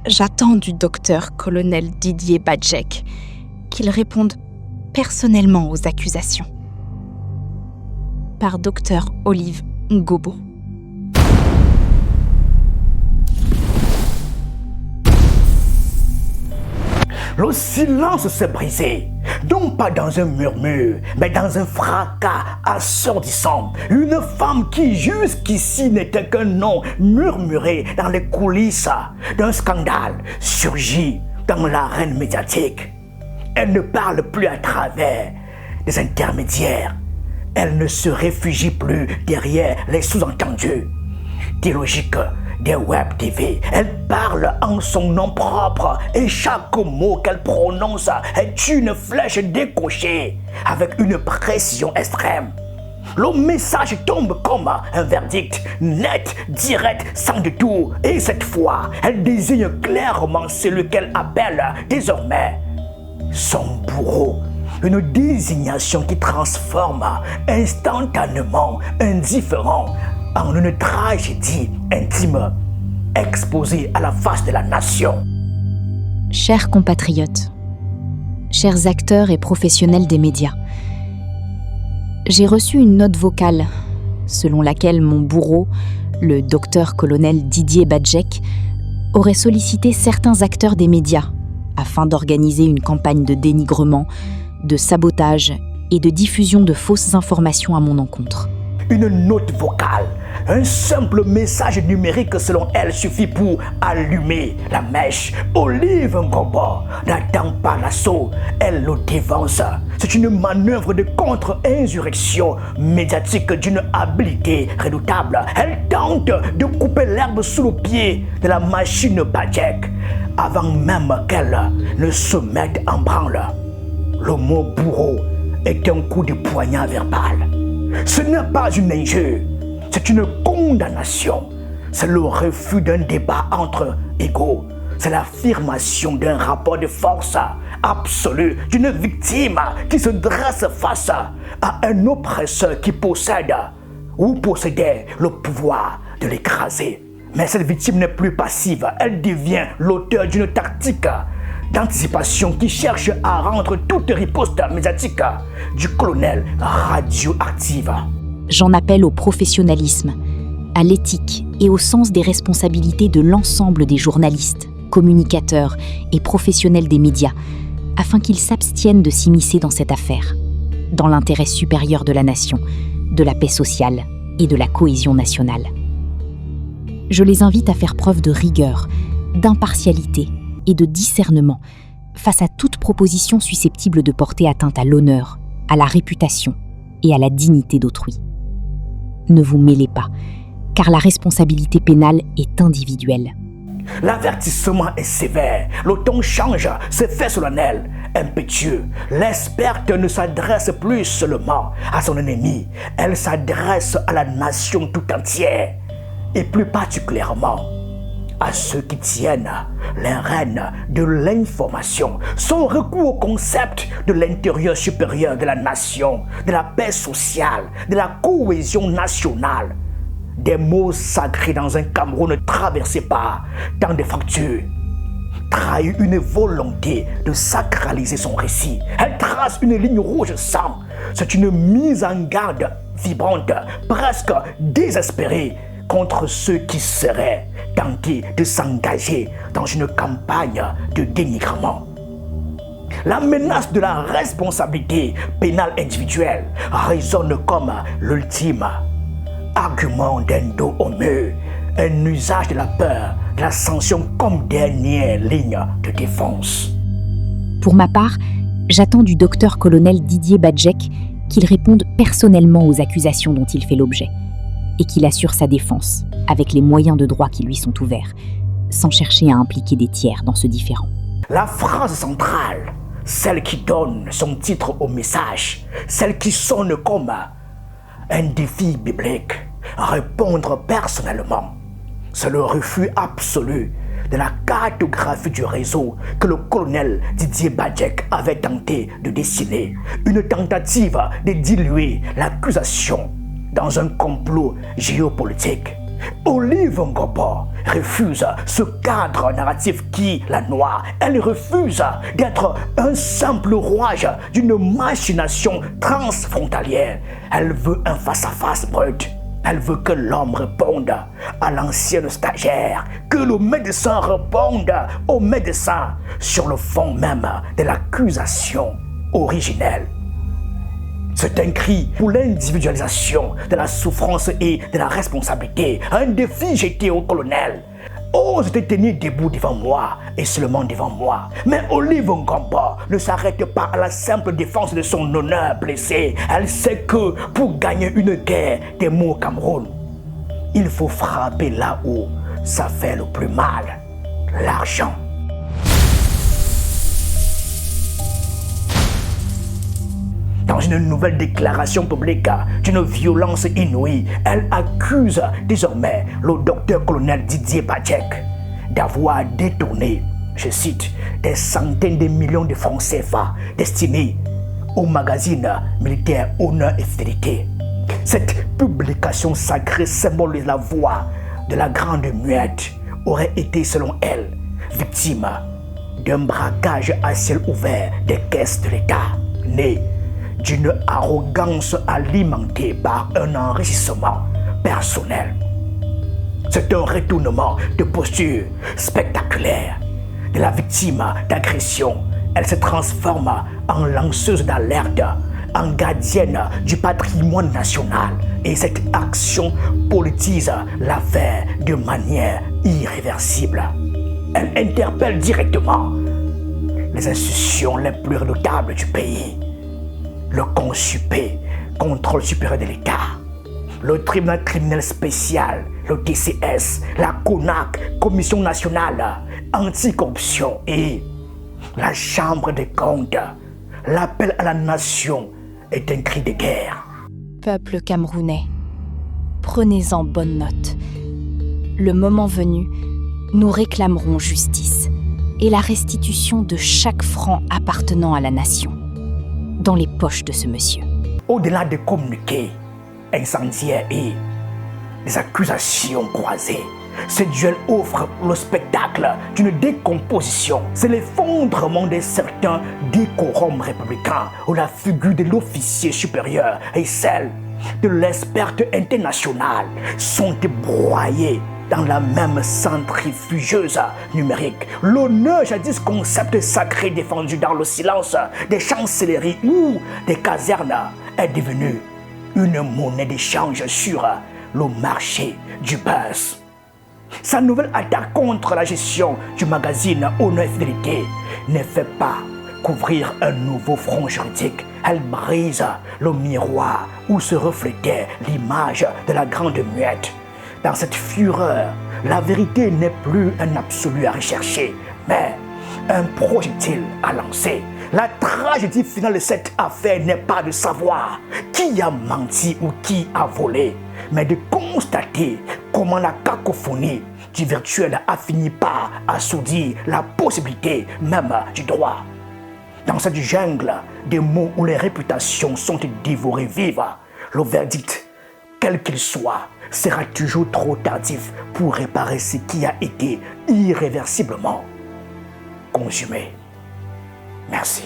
J'attends du docteur-colonel Didier Badjek qu'il réponde personnellement aux accusations. Par docteur Olive Ngobo. Le silence s'est brisé, non pas dans un murmure, mais dans un fracas assourdissant. Une femme qui jusqu'ici n'était qu'un nom murmuré dans les coulisses d'un scandale surgit dans l'arène médiatique. Elle ne parle plus à travers des intermédiaires. Elle ne se réfugie plus derrière les sous-entendus des logiques des web TV. Elle parle en son nom propre et chaque mot qu'elle prononce est une flèche décochée avec une précision extrême. Le message tombe comme un verdict net, direct, sans détour. Et cette fois, elle désigne clairement celui qu'elle appelle désormais son bourreau. Une désignation qui transforme instantanément indifférent en une tragédie intime exposée à la face de la nation. Chers compatriotes, chers acteurs et professionnels des médias, j'ai reçu une note vocale selon laquelle mon bourreau, le docteur-colonel Didier Badjek, aurait sollicité certains acteurs des médias afin d'organiser une campagne de dénigrement, de sabotage et de diffusion de fausses informations à mon encontre. Une note vocale, un simple message numérique selon elle suffit pour allumer la mèche. Olive Ngobo n'attend pas l'assaut, elle le dévance. C'est une manœuvre de contre-insurrection médiatique d'une habileté redoutable. Elle tente de couper l'herbe sous le pied de la machine Badjek avant même qu'elle ne se mette en branle. Le mot bourreau est un coup de poignard verbal. Ce n'est pas une injure, c'est une condamnation. C'est le refus d'un débat entre égaux. C'est l'affirmation d'un rapport de force absolu d'une victime qui se dresse face à un oppresseur qui possède ou possédait le pouvoir de l'écraser. Mais cette victime n'est plus passive, elle devient l'auteur d'une tactique d'anticipation qui cherche à rendre toute riposte médiatique du colonel radioactive. J'en appelle au professionnalisme, à l'éthique et au sens des responsabilités de l'ensemble des journalistes, communicateurs et professionnels des médias, afin qu'ils s'abstiennent de s'immiscer dans cette affaire, dans l'intérêt supérieur de la nation, de la paix sociale et de la cohésion nationale. Je les invite à faire preuve de rigueur, d'impartialité et de discernement face à toute proposition susceptible de porter atteinte à l'honneur, à la réputation et à la dignité d'autrui. Ne vous mêlez pas, car la responsabilité pénale est individuelle. L'avertissement est sévère, le ton change, c'est fait solennel, impétueux. L'experte ne s'adresse plus seulement à son ennemi, elle s'adresse à la nation tout entière, et plus particulièrement à ceux qui tiennent les rênes de l'information. Son recours au concept de l'intérieur supérieur de la nation, de la paix sociale, de la cohésion nationale. Des mots sacrés dans un Cameroun traversé par tant de fractures. Trahit une volonté de sacraliser son récit. Elle trace une ligne rouge sang. C'est une mise en garde vibrante, presque désespérée, contre ceux qui seraient tentés de s'engager dans une campagne de dénigrement. La menace de la responsabilité pénale individuelle résonne comme l'ultime argument d'un dos au mur, un usage de la peur, de la sanction comme dernière ligne de défense. Pour ma part, j'attends du docteur-colonel Didier Badjek qu'il réponde personnellement aux accusations dont il fait l'objet et qu'il assure sa défense avec les moyens de droit qui lui sont ouverts, sans chercher à impliquer des tiers dans ce différend. La phrase centrale, celle qui donne son titre au message, celle qui sonne comme un défi biblique, répondre personnellement, c'est le refus absolu de la cartographie du réseau que le colonel Didier Badjek avait tenté de dessiner, une tentative de diluer l'accusation dans un complot géopolitique. Olive Ngombo refuse ce cadre narratif qui la noie. Elle refuse d'être un simple rouage d'une machination transfrontalière. Elle veut un face-à-face brut. Elle veut que l'homme réponde à l'ancienne stagiaire, que le médecin réponde au médecin sur le fond même de l'accusation originelle. C'est un cri pour l'individualisation de la souffrance et de la responsabilité, un défi jeté au colonel. Ose te tenir debout devant moi et seulement devant moi. Mais Olive Ngombo ne s'arrête pas à la simple défense de son honneur blessé. Elle sait que pour gagner une guerre des mots au Cameroun, il faut frapper là où ça fait le plus mal, l'argent. Dans une nouvelle déclaration publique d'une violence inouïe, elle accuse désormais le docteur-colonel Didier Badjek d'avoir détourné, je cite, des centaines de millions de francs CFA destinés au magazine militaire Honneur et Fidélité. Cette publication sacrée symbolise la voix de la Grande Muette aurait été, selon elle, victime d'un braquage à ciel ouvert des caisses de l'État, né d'une arrogance alimentée par un enrichissement personnel. C'est un retournement de posture spectaculaire. De la victime d'agression, elle se transforme en lanceuse d'alerte, en gardienne du patrimoine national. Et cette action politise l'affaire de manière irréversible. Elle interpelle directement les institutions les plus redoutables du pays. Le CONSUPÉ, Contrôle supérieur de l'État, le Tribunal criminel spécial, le TCS, la CONAC, Commission nationale anticorruption et la Chambre des comptes. L'appel à la nation est un cri de guerre. Peuple camerounais, prenez-en bonne note. Le moment venu, nous réclamerons justice et la restitution de chaque franc appartenant à la nation dans les poches de ce monsieur. Au-delà des communiqués incendiaires et des accusations croisées, ce duel offre le spectacle d'une décomposition. C'est l'effondrement de certains décorums républicains où la figure de l'officier supérieur et celle de l'experte internationale sont broyées dans la même centrifugeuse numérique. L'honneur, jadis concept sacré défendu dans le silence des chancelleries ou des casernes, est devenu une monnaie d'échange sur le marché du buzz. Sa nouvelle attaque contre la gestion du magazine Honneur et Fidélité ne fait pas couvrir un nouveau front juridique. Elle brise le miroir où se reflétait l'image de la Grande Muette. Dans cette fureur, la vérité n'est plus un absolu à rechercher, mais un projectile à lancer. La tragédie finale de cette affaire n'est pas de savoir qui a menti ou qui a volé, mais de constater comment la cacophonie du virtuel a fini par assourdir la possibilité même du droit. Dans cette jungle des mots où les réputations sont dévorées vives, le verdict, quel qu'il soit, sera toujours trop tardif pour réparer ce qui a été irréversiblement consumé. Merci.